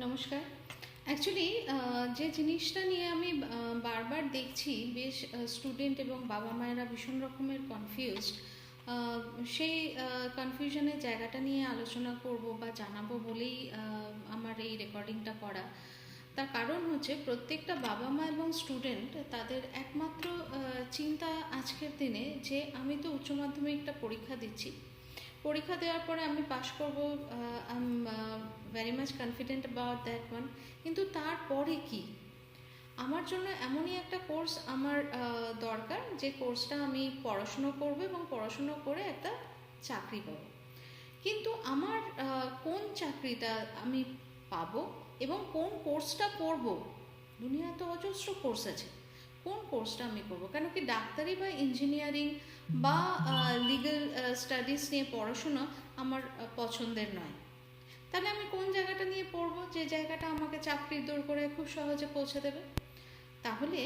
নমস্কার। অ্যাকচুয়ালি যে জিনিসটা নিয়ে আমি বারবার দেখছি বেশ স্টুডেন্ট এবং বাবা মায়েরা ভীষণ রকমের কনফিউজড। সেই কনফিউশনের জায়গাটা নিয়ে আলোচনা করব বা জানাবো বলেই আমার এই রেকর্ডিংটা করা। তার কারণ হচ্ছে প্রত্যেকটা বাবা মা এবং স্টুডেন্ট তাদের একমাত্র চিন্তা আজকের দিনে যে আমি তো উচ্চ মাধ্যমিকটা পরীক্ষা দিচ্ছি, পরীক্ষা দেওয়ার পরে আমি পাশ করব, I am very much confident about that one. কিন্তু তারপরে কি? আমার জন্য এমনই একটা কোর্স আমার দরকার যে কোর্সটা আমি পড়াশুনো করব এবং পড়াশুনো করে একটা চাকরি পাবো। কিন্তু আমার কোন চাকরিটা আমি পাবো এবং কোন কোর্সটা করব? দুনিয়ায় তো অজস্র কোর্স আছে, কোন কোর্সটা আমি করব? কেন কি ডাক্তারি বা ইঞ্জিনিয়ারিং বা লিগ্যাল স্টাডিজ নিয়ে পড়াশোনা আমার পছন্দের নয়। তাহলে আমি কোন জায়গাটা নিয়ে পড়বো যে জায়গাটা আমাকে চাকরির দৌড় করে খুব সহজে পৌঁছে দেবে? তাহলে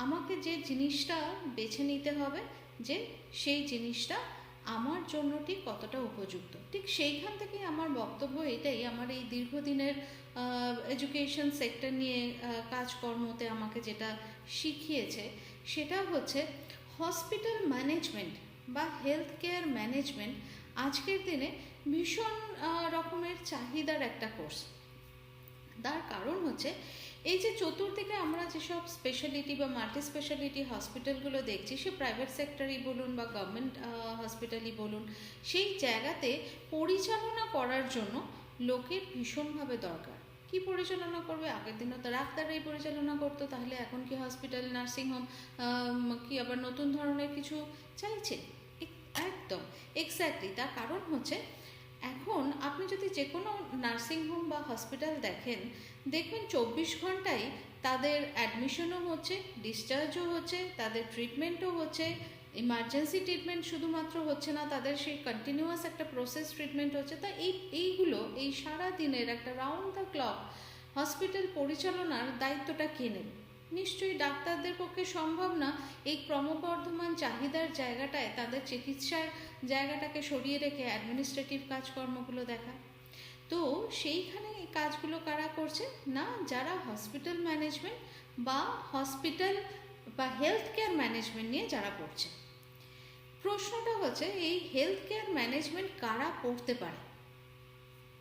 আমাকে যে জিনিসটা বেছে নিতে হবে যে সেই জিনিসটা আমার জন্য ঠিক কতটা উপযুক্ত। ঠিক সেইখান থেকেই আমার বক্তব্য এটাই, আমার এই দীর্ঘদিনের এডুকেশন সেক্টর নিয়ে কাজকর্মতে আমাকে যেটা শিখিয়েছে সেটা হচ্ছে হসপিটাল ম্যানেজমেন্ট বা হেলথ কেয়ার ম্যানেজমেন্ট আজকের দিনে ভীষণ রকমের চাহিদার একটা কোর্স। তার কারণ হচ্ছে এই যে চতুর্দিকে আমরা যেসব স্পেশালিটি বা মাল্টি স্পেশালিটি হসপিটালগুলো দেখছি, সে প্রাইভেট সেক্টরই বলুন বা গভর্নমেন্ট হসপিটালই বলুন, সেই জায়গাতে পরিচালনা করার জন্য লোকের ভীষণভাবে দরকার। কি পরিচালনা করবে? আগের দিনও তো ডাক্তাররাই পরিচালনা করতো, তাহলে এখন কি হসপিটাল, নার্সিংহোম কি আবার নতুন ধরনের কিছু চাইছে? একদম এক্স্যাক্টলি। তার কারণ হচ্ছে এখন আপনি যদি যে কোনো নার্সিংহোম বা হসপিটাল দেখবেন 24 ঘন্টাই তাদের অ্যাডমিশনও হচ্ছে, ডিসচার্জও হচ্ছে, তাদের ট্রিটমেন্টও হচ্ছে। ইমার্জেন্সি ট্রিটমেন্ট শুধুমাত্র হচ্ছে না, তাদের সেই কন্টিনিউয়াস একটা প্রসেস ট্রিটমেন্ট হচ্ছে। তা এইগুলো এই সারা দিনের একটা রাউন্ড দ্য ক্লক হসপিটাল পরিচালনার দায়িত্বটা কে নেবে? নিশ্চয়ই ডাক্তারদের পক্ষে সম্ভব না এই ক্রমবর্ধমান চাহিদার জায়গাটায় তাদের চিকিৎসার জায়গাটাকে সরিয়ে রেখে অ্যাডমিনিস্ট্রেটিভ কাজকর্মগুলো দেখা। তো সেইখানে এই কাজগুলো কারা করছে না? যারা হসপিটাল ম্যানেজমেন্ট বা হসপিটাল বা হেলথ কেয়ার ম্যানেজমেন্ট নিয়ে যারা পড়ছে। প্রশ্নটা হচ্ছে এই হেলথ কেয়ার ম্যানেজমেন্ট কারা পড়তে পারে?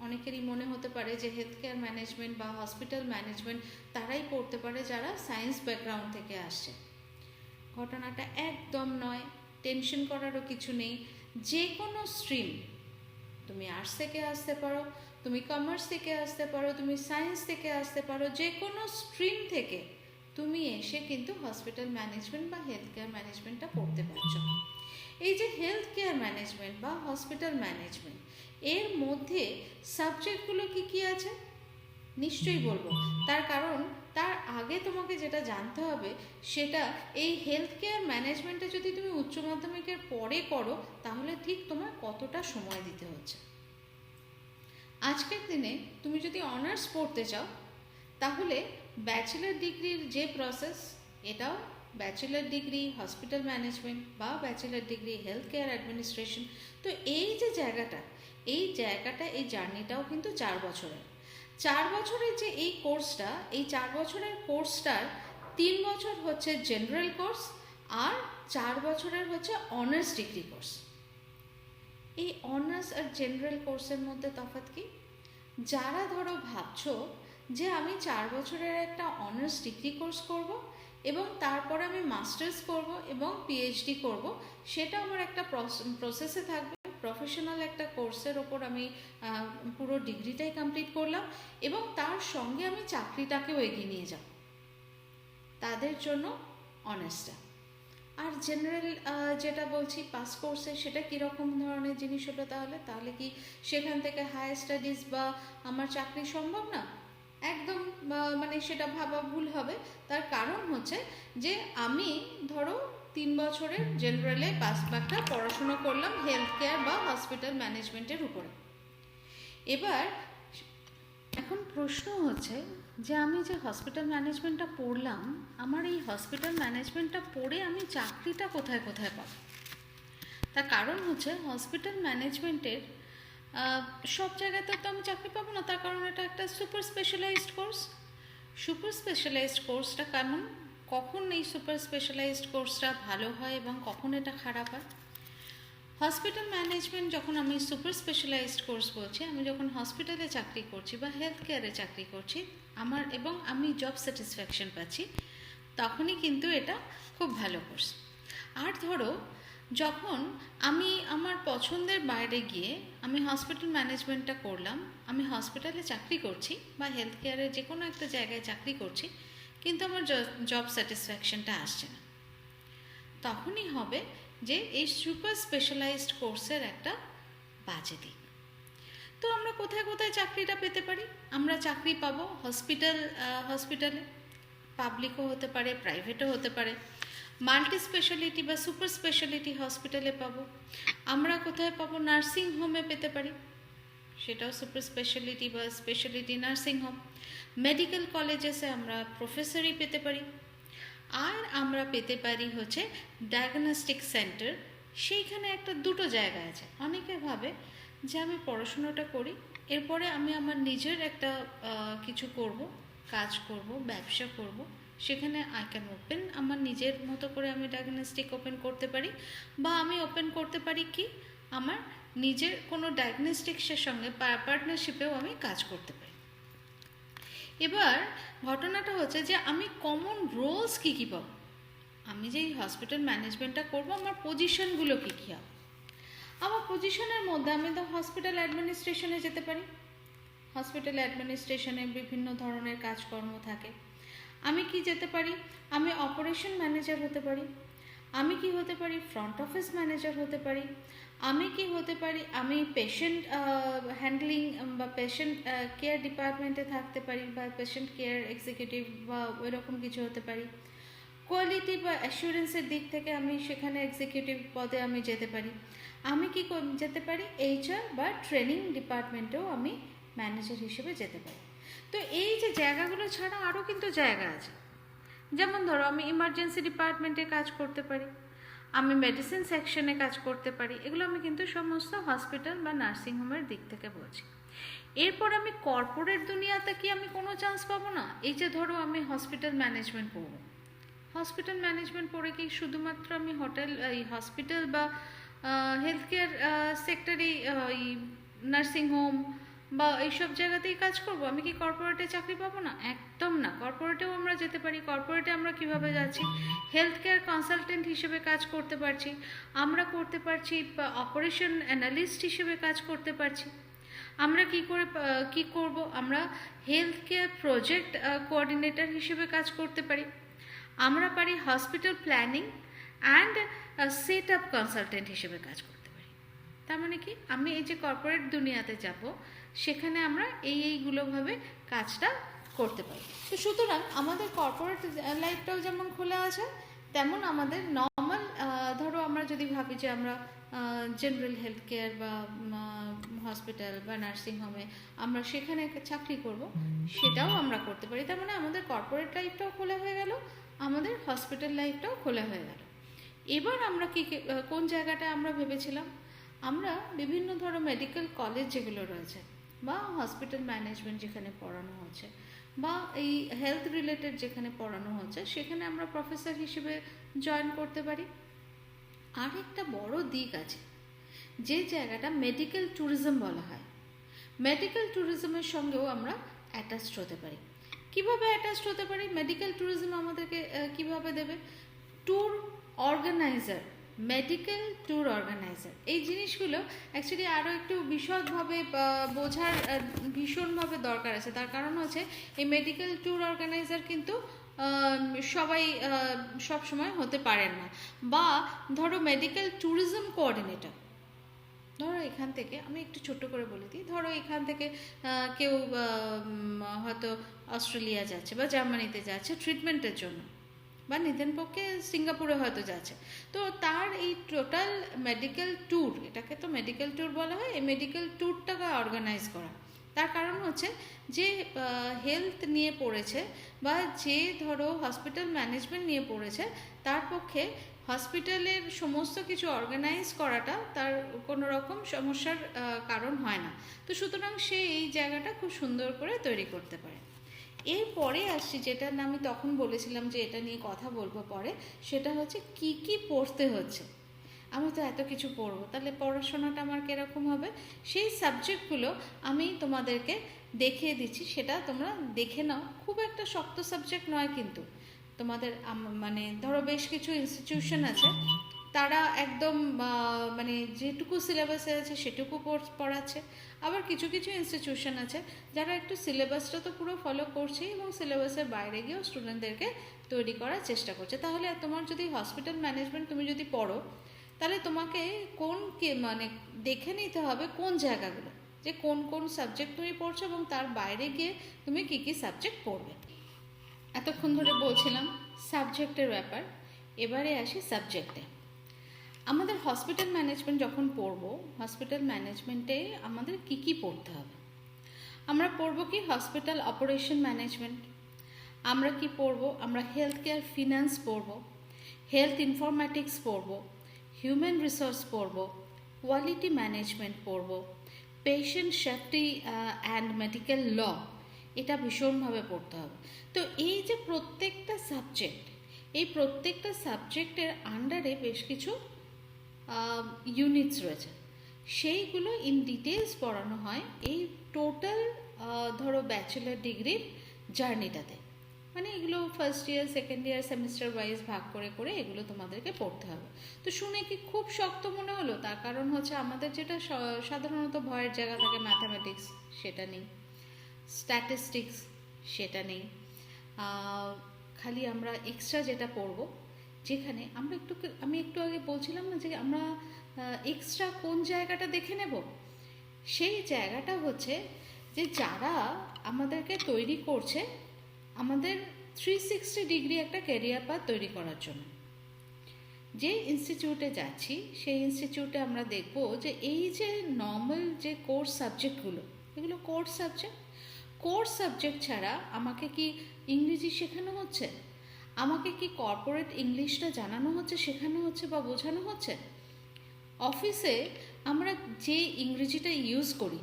অনেকেরই মনে হতে পারে যে হেলথ কেয়ার ম্যানেজমেন্ট বা হসপিটাল ম্যানেজমেন্ট তারাই পড়তে পারে যারা সায়েন্স ব্যাকগ্রাউন্ড থেকে আসছে। ঘটনাটা একদম নয়, টেনশন করারও কিছু নেই। যে কোনো স্ট্রিম, তুমি আর্টস থেকে আসতে পারো, তুমি কমার্স থেকে আসতে পারো, তুমি সায়েন্স থেকে আসতে পারো, যে কোনো স্ট্রিম থেকে তুমি এসে কিন্তু হসপিটাল ম্যানেজমেন্ট বা হেলথ কেয়ার ম্যানেজমেন্টটা পড়তে পারছো। এই যে হেলথ কেয়ার ম্যানেজমেন্ট বা হসপিটাল ম্যানেজমেন্ট, এর মধ্যে সাবজেক্টগুলো কি কি আছে নিশ্চয়ই বলবো। তার কারণ তার আগে তোমাকে যেটা জানতে হবে সেটা এই হেলথ কেয়ার ম্যানেজমেন্টে যদি তুমি উচ্চ মাধ্যমিকের পরে করো তাহলে ঠিক তোমার কতটা সময় দিতে হচ্ছে। আজকের দিনে তুমি যদি অনার্স পড়তে চাও তাহলে ব্যাচেলার ডিগ্রির যে প্রসেস, এটাও ব্যাচেলার ডিগ্রি হসপিটাল ম্যানেজমেন্ট বা bachelor degree health care administration. তো এই যে জায়গাটা, এই জার্নিটাও কিন্তু 4 বছরের। 4 বছরের যে এই কোর্সটা, এই 4 বছরের কোর্সটার 3 বছর হচ্ছে জেনারেল কোর্স আর 4 বছরের হচ্ছে অনার্স ডিগ্রি কোর্স। এই অনার্স আর জেনারেল কোর্সের মধ্যে তফাৎ কি? যারা ধরো ভাবছো যে আমি 4 বছরের একটা অনার্স ডিগ্রি কোর্স করব এবং তারপরে আমি মাস্টার্স করব এবং পিএইচডি করব, সেটা আমার একটা প্রসেসে থাকবে, প্রফেশনাল একটা কোর্সের ওপর আমি পুরো ডিগ্রিটাই কমপ্লিট করলাম এবং তার সঙ্গে আমি চাকরিটাকেও এগিয়ে নিয়ে যাব, তাদের জন্য অনার্সটা। আর জেনারেল যেটা বলছি পাস কোর্সে, সেটা কীরকম ধরনের জিনিস হলো? তাহলে কি সেখান থেকে হায়ার স্টাডিজ বা আমার চাকরি সম্ভব না? একদম মানে সেটা ভাবা ভুল হবে। তার কারণ হচ্ছে যে আমি ধরো 3 বছরের জেনারেলে পাস একটা পড়াশুনো করলাম হেলথ কেয়ার বা হসপিটাল ম্যানেজমেন্টের উপরে। এবার এখন প্রশ্ন হচ্ছে যে আমি যে হসপিটাল ম্যানেজমেন্টটা পড়লাম, আমার এই হসপিটাল ম্যানেজমেন্টটা পড়ে আমি চাকরিটা কোথায় কোথায় পাবো? তার কারণ হচ্ছে হসপিটাল ম্যানেজমেন্টের সব জায়গাতে তো আমি চাকরি পাবো না, তার কারণ এটা একটা super specialized course. Super specialized কোর্সটা কেমন, কখন এই সুপার স্পেশালাইজড কোর্সটা ভালো হয় এবং কখন এটা খারাপ হয়? হসপিটাল ম্যানেজমেন্ট যখন আমি সুপার স্পেশালাইজড কোর্স বলছি, আমি যখন হসপিটালে চাকরি করছি বা হেলথ কেয়ারে চাকরি করছি আমার এবং আমি জব স্যাটিসফ্যাকশন পাচ্ছি, তখনই কিন্তু এটা খুব ভালো কোর্স। আর ধরো যখন আমি আমার পছন্দের বাইরে গিয়ে আমি হসপিটাল ম্যানেজমেন্টটা করলাম, আমি হসপিটালে চাকরি করছি বা হেলথ কেয়ারের যে কোনো একটা জায়গায় চাকরি করছি, কিন্তু আমার জব স্যাটিসফ্যাকশনটা আসছে না, তখনই হবে যে এই সুপার স্পেশালাইজড কোর্সের একটা বাজে দিক। তো আমরা কোথায় কোথায় চাকরিটা পেতে পারি? আমরা চাকরি পাবো হসপিটালে, পাবলিকও হতে পারে, প্রাইভেটও হতে পারে। মাল্টি স্পেশালিটি বা সুপার স্পেশালিটি হসপিটালে পাবো। আমরা কোথায় পাবো? নার্সিং হোমে পেতে পারি, সেটাও সুপার স্পেশালিটি বা স্পেশালিটি নার্সিং হোম। মেডিকেল কলেজেসে আমরা প্রফেসরি পেতে পারি। আর আমরা পেতে পারি হচ্ছে ডায়াগনস্টিক সেন্টার, সেইখানে একটা দুটো জায়গা আছে। অনেকে ভাবে যে আমি পড়াশোনাটা করি, এরপরে আমি আমার নিজের একটা কিছু করব, কাজ করব, ব্যবসা করব, সেখানে আই ক্যান ওপেন আমার নিজের মতো করে আমি ডায়াগনস্টিক ওপেন করতে পারি, বা আমি ওপেন করতে পারি কি আমার নিজের কোনো ডায়াগনস্টিক্সের সঙ্গে পার্টনারশিপেও আমি কাজ করতে পারি। এবার ঘটনাটা হচ্ছে যে আমি কমন রোলস কী কী পাবো, আমি যে এই হসপিটাল ম্যানেজমেন্টটা করবো আমার পজিশনগুলো কী কী হবে। আমার পজিশনের মধ্যে আমি তো হসপিটাল অ্যাডমিনিস্ট্রেশনে যেতে পারি। হসপিটাল অ্যাডমিনিস্ট্রেশনে বিভিন্ন ধরনের কাজকর্ম থাকে। আমি কি যেতে পারি? আমি অপারেশন ম্যানেজার হতে পারি, আমি কি হতে পারি? ফ্রন্ট অফিস ম্যানেজার হতে পারি, আমি কি হতে পারি? আমি পেশেন্ট হ্যান্ডলিং বা পেশেন্ট কেয়ার ডিপার্টমেন্টে থাকতে পারি, বা পেশেন্ট কেয়ার এক্সিকিউটিভ বা ওইরকম কিছু হতে পারি। কোয়ালিটি বা অ্যাসুরেন্সের দিক থেকে আমি সেখানে এক্সিকিউটিভ পদে আমি যেতে পারি। আমি কি যেতে পারি? এইচআর বা ট্রেনিং ডিপার্টমেন্টেও আমি ম্যানেজার হিসেবে যেতে পারি। তো এই যে জায়গাগুলো ছাড়া আরও কিন্তু জায়গা আছে। যেমন ধরো আমি ইমার্জেন্সি ডিপার্টমেন্টে কাজ করতে পারি, আমি মেডিসিন সেকশনে কাজ করতে পারি। এগুলো আমি কিন্তু সমস্ত হসপিটাল বা নার্সিংহোমের দিক থেকে বলছি। এরপর আমি কর্পোরেট দুনিয়াতে কি আমি কোনো চান্স পাবো না? এই যে ধরো আমি হসপিটাল ম্যানেজমেন্ট পড়বো, হসপিটাল ম্যানেজমেন্ট পড়ে কি শুধুমাত্র আমি হসপিটাল বা হেলথ কেয়ার সেক্টরেই নার্সিংহোম বা এইসব জায়গাতেই কাজ করব? আমি কি কর্পোরেটে চাকরি পাবো না? একদম না। কর্পোরেটেও আমরা যেতে পারি। কর্পোরেটে আমরা কিভাবে যাচ্ছি? হেলথ কেয়ার কনসালটেন্ট হিসেবে কাজ করতে পারছি, আমরা করতে পারছি অপারেশন অ্যানালিস্ট হিসেবে কাজ করতে পারছি। আমরা কি করব? আমরা হেলথ কেয়ার প্রজেক্ট কোঅর্ডিনেটর হিসেবে কাজ করতে পারি। আমরা পারি hospital planning and set up consultant হিসেবে কাজ করতে পারি। তার মানে কি আমি এই যে কর্পোরেট দুনিয়াতে যাব, সেখানে আমরা এইগুলোভাবে কাজটা করতে পারি। তো সুতরাং আমাদের কর্পোরেট লাইফটাও যেমন খোলা আছে, তেমন আমাদের নর্মাল ধরো আমরা যদি ভাবি যে আমরা জেনারেল হেলথ কেয়ার বা হসপিটাল বা নার্সিংহোমে আমরা সেখানে চাকরি করব, সেটাও আমরা করতে পারি। তার মানে আমাদের কর্পোরেট লাইফটাও খোলা হয়ে গেল, আমাদের হসপিটাল লাইফটাও খোলা হয়ে গেল। এবার আমরা কোন জায়গাটা আমরা ভেবেছিলাম? আমরা বিভিন্ন ধরো মেডিকেল কলেজ যেগুলো রয়েছে বা হসপিটাল ম্যানেজমেন্ট যেখানে পড়ানো হচ্ছে বা এই হেলথ রিলেটেড যেখানে পড়ানো হচ্ছে, সেখানে আমরা প্রফেসর হিসেবে জয়েন করতে পারি। আর একটা বড় দিক আছে, যে জায়গাটা মেডিকেল ট্যুরিজম বলা হয়। মেডিকেল ট্যুরিজমের সঙ্গেও আমরা অ্যাটাচড হতে পারি। কিভাবে অ্যাটাচড হতে পারি? মেডিকেল ট্যুরিজম আমাদেরকে কিভাবে দেবে? Tour organizer, medical tour organizer, এই জিনিসগুলো অ্যাকচুয়ালি আরও একটু বিশদভাবে বোঝার ভীষণভাবে দরকার আছে। তার কারণ হচ্ছে এই মেডিকেল ট্যুর অর্গানাইজার কিন্তু সবাই সব সময় হতে পারেন না। বা ধরো মেডিকেল ট্যুরিজম কোঅর্ডিনেটর, ধরো এখান থেকে আমি একটু ছোট্ট করে বলে দিই, ধরো এখান থেকে কেউ হয়তো অস্ট্রেলিয়া যাচ্ছে বা জার্মানিতে যাচ্ছে ট্রিটমেন্টের জন্য, বা নিদেন পক্ষে সিঙ্গাপুরে হয়তো যাচ্ছে। তো তার এই টোটাল মেডিকেল ট্যুর, এটাকে তো মেডিকেল ট্যুর বলা হয়, এই মেডিকেল ট্যুরটাকে অর্গানাইজ করা। তার কারণ হচ্ছে যে হেলথ নিয়ে পড়েছে বা যে ধরো হসপিটাল ম্যানেজমেন্ট নিয়ে পড়েছে, তার পক্ষে হসপিটালের সমস্ত কিছু অর্গানাইজ করাটা তার কোনো রকম সমস্যার কারণ হয় না। তো সুতরাং সে এই জায়গাটা খুব সুন্দর করে তৈরি করতে পারে। এরপরে আসছি, যেটা না আমি তখন বলেছিলাম যে এটা নিয়ে কথা বলবো পরে, সেটা হচ্ছে কি কি পড়তে হচ্ছে। আমি তো এত কিছু পড়বো, তাহলে পড়াশোনাটা আমার কীরকম হবে? সেই সাবজেক্টগুলো আমি তোমাদেরকে দেখিয়ে দিচ্ছি, সেটা তোমরা দেখে নাও। খুব একটা শক্ত সাবজেক্ট নয় কিন্তু। তোমাদের মানে ধরো বেশ কিছু ইনস্টিটিউশন আছে, তারা একদম মানে যেটুকু সিলেবাসে আছে সেটুকু পড়াচ্ছে। আবার কিছু কিছু ইনস্টিটিউশন আছে যারা একটু সিলেবাসটা তো পুরো ফলো করছেই এবং সিলেবাসের বাইরে গিয়েও স্টুডেন্টদেরকে তৈরি করার চেষ্টা করছে। তাহলে তোমার যদি হসপিটাল ম্যানেজমেন্ট তুমি যদি পড়ো, তাহলে তোমাকে মানে দেখে নিতে হবে কোন জায়গাগুলো, যে কোন কোন সাবজেক্ট তুমি পড়ছো এবং তার বাইরে গিয়ে তুমি কী কী সাবজেক্ট পড়বে। এতক্ষণ ধরে বলছিলাম সাবজেক্টের ব্যাপার, এবারে আসি সাবজেক্টে। আমাদের হসপিটাল ম্যানেজমেন্ট যখন পড়বো, হসপিটাল ম্যানেজমেন্টে আমাদের কি কি পড়তে হবে? আমরা পড়বো কি হসপিটাল অপারেশন ম্যানেজমেন্ট, আমরা কি পড়বো, আমরা হেলথ কেয়ার ফিনান্স পড়বো, হেলথ ইনফরম্যাটিক্স পড়বো, হিউম্যান রিসোর্স পড়বো, কোয়ালিটি ম্যানেজমেন্ট পড়বো, পেশেন্ট সেফটি অ্যান্ড মেডিকেল ল, এটা ভীষণভাবে পড়তে হবে। তো এই যে প্রত্যেকটা সাবজেক্ট, এই প্রত্যেকটা সাবজেক্টের আন্ডারে বেশ কিছু ইউনিটস রয়েছে, সেইগুলো ইন ডিটেলস পড়ানো হয় এই টোটাল ধরো ব্যাচেলার ডিগ্রির জার্নিটাতে। মানে এগুলো first year second year semester wise ভাগ করে করে এগুলো তোমাদেরকে পড়তে হবে। তো শুনে কি খুব শক্ত মনে হলো? তার কারণ হচ্ছে আমাদের যেটা সাধারণত ভয়ের জায়গা থাকে, ম্যাথামেটিক্স সেটা নেই, স্ট্যাটিস্টিক্স সেটা নেই, খালি আমরা এক্সট্রা যেটা পড়বো, যেখানে আমি একটু আগে বলছিলাম না যে আমরা এক্সট্রা কোন জায়গাটা দেখে নেব, সেই জায়গাটা হচ্ছে যে যারা আমাদেরকে তৈরি করছে আমাদের 360 ডিগ্রি একটা ক্যারিয়ার পাথ তৈরি করার জন্য। যে ইনস্টিটিউটে যাচ্ছি সেই ইনস্টিটিউটে আমরা দেখব যে এই যে নর্মাল যে কোর্স সাবজেক্টগুলো, এগুলো কোর্স সাবজেক্ট ছাড়া আমাকে কি ইংরেজি শেখানো হচ্ছে, আমাকে কি কর্পোরেট ইংলিশটা জানানো হচ্ছে, শেখানো হচ্ছে বা বোঝানো হচ্ছে? অফিসে আমরা যে ইংরেজিটা ইউজ করি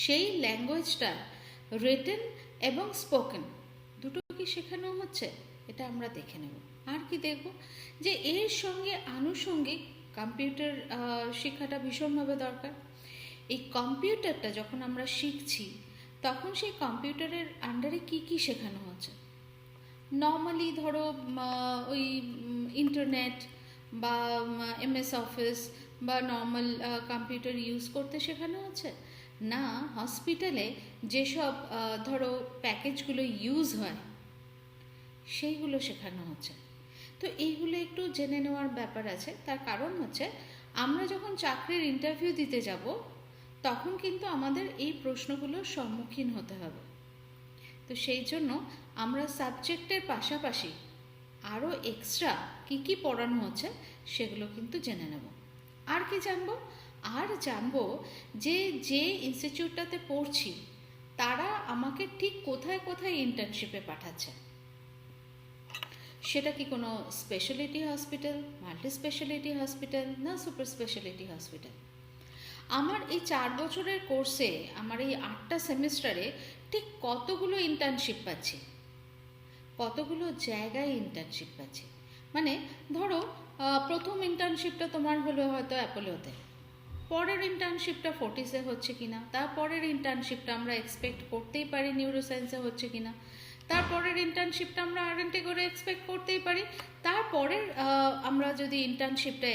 সেই ল্যাঙ্গুয়েজটা রিটেন এবং স্পোকেন দুটো কি শেখানো হচ্ছে? এটা আমরা দেখে নেব। আর কি দেখব, যে এর সঙ্গে আনুষঙ্গিক কম্পিউটার শেখাটা ভীষণভাবে দরকার। এই কম্পিউটারটা যখন আমরা শিখছি তখন সেই কম্পিউটারের আন্ডারে কি কি শেখানো হচ্ছে? নর্মালি ধরো ওই ইন্টারনেট বা MS অফিস বা নর্মাল কম্পিউটার ইউজ করতে শেখানো হচ্ছে না, হসপিটালে যেসব ধরো প্যাকেজগুলো ইউজ হয় সেইগুলো শেখানো হচ্ছে। তো এইগুলো একটু জেনে নেওয়ার ব্যাপার আছে। তার কারণ হচ্ছে আমরা যখন চাকরির ইন্টারভিউ দিতে যাব তখন কিন্তু আমাদের এই প্রশ্নগুলোর সম্মুখীন হতে হবে। তো সেই জন্য আমরা সাবজেক্টের পাশাপাশি আরও এক্সট্রা কি কি পড়ানো হচ্ছে সেগুলো কিন্তু জেনে নেব। আর কি জানবো? আর জানবো যে যে ইনস্টিটিউটটাতে পড়ছি তারা আমাকে ঠিক কোথায় কোথায় ইন্টার্নশিপে পাঠাচ্ছে। সেটা কি কোনো speciality hospital, multi speciality hospital, না সুপার স্পেশালিটি হসপিটাল? আমার এই 4 বছরের কোর্সে, আমার এই 8টা সেমিস্টারে ঠিক কতগুলো ইন্টার্নশিপ পাচ্ছি, কতগুলো জায়গায় ইন্টার্নশিপ পাচ্ছি। মানে ধরো প্রথম ইন্টার্নশিপটা তোমার হলো হয়তো অ্যাপোলোতে, পরের ইন্টার্নশিপটা ফোর্টিসে হচ্ছে কিনা, তারপরের ইন্টার্নশিপটা আমরা এক্সপেক্ট করতেই পারি নিউরোসায়েন্সে হচ্ছে কিনা, তারপরের ইন্টার্নশিপটা আমরা R&D করে এক্সপেক্ট করতেই পারি, তারপরের আমরা যদি ইন্টার্নশিপটা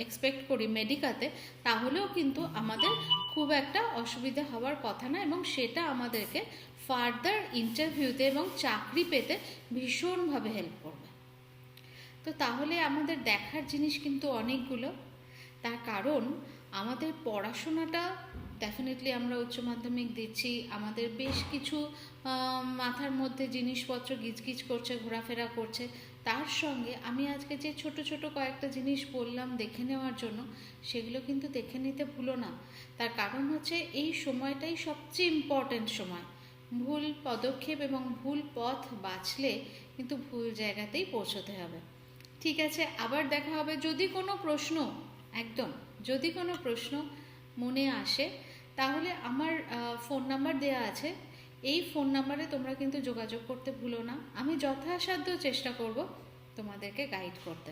এক্সপেক্ট করি মেডিকাতে, তাহলেও কিন্তু আমাদের খুব একটা অসুবিধা হওয়ার কথা না, এবং সেটা আমাদেরকে ফার্দার ইন্টারভিউতে এবং চাকরি পেতে ভীষণভাবে হেল্প করবে। তো তাহলে আমাদের দেখার জিনিস কিন্তু অনেকগুলো। তার কারণ আমাদের পড়াশোনাটা ডেফিনেটলি আমরা উচ্চ মাধ্যমিক দিচ্ছি, আমাদের বেশ কিছু মাথার মধ্যে জিনিসপত্র গিজগিজ করছে, ঘোরাফেরা করছে। তার সঙ্গে আমি আজকে যে ছোট ছোট কয়েকটা জিনিস বললাম দেখে নেওয়ার জন্য, সেগুলো কিন্তু দেখে নিতে ভুলো না। তার কারণ হচ্ছে এই সময়টাই সবচেয়ে ইম্পর্ট্যান্ট সময়। ভুল পদক্ষেপ এবং ভুল পথ বাছলে কিন্তু ভুল জায়গাতেই পৌঁছতে হবে। ঠিক আছে, আবার দেখা হবে। যদি কোনো প্রশ্ন, একদম যদি কোনো প্রশ্ন মনে আসে, তাহলে আমার ফোন নাম্বার দেওয়া আছে। এই ফোন নাম্বারে তোমরা কিন্তু যোগাযোগ করতে ভুলো না। আমি যথাসাধ্য চেষ্টা করব তোমাদেরকে গাইড করতে।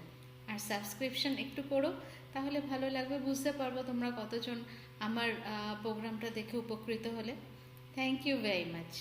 আর সাবস্ক্রিপশন একটু করো, তাহলে ভালো লাগবে, বুঝতে পারবো তোমরা কতজন আমার প্রোগ্রামটা দেখে উপকৃত হলে। Thank you very much.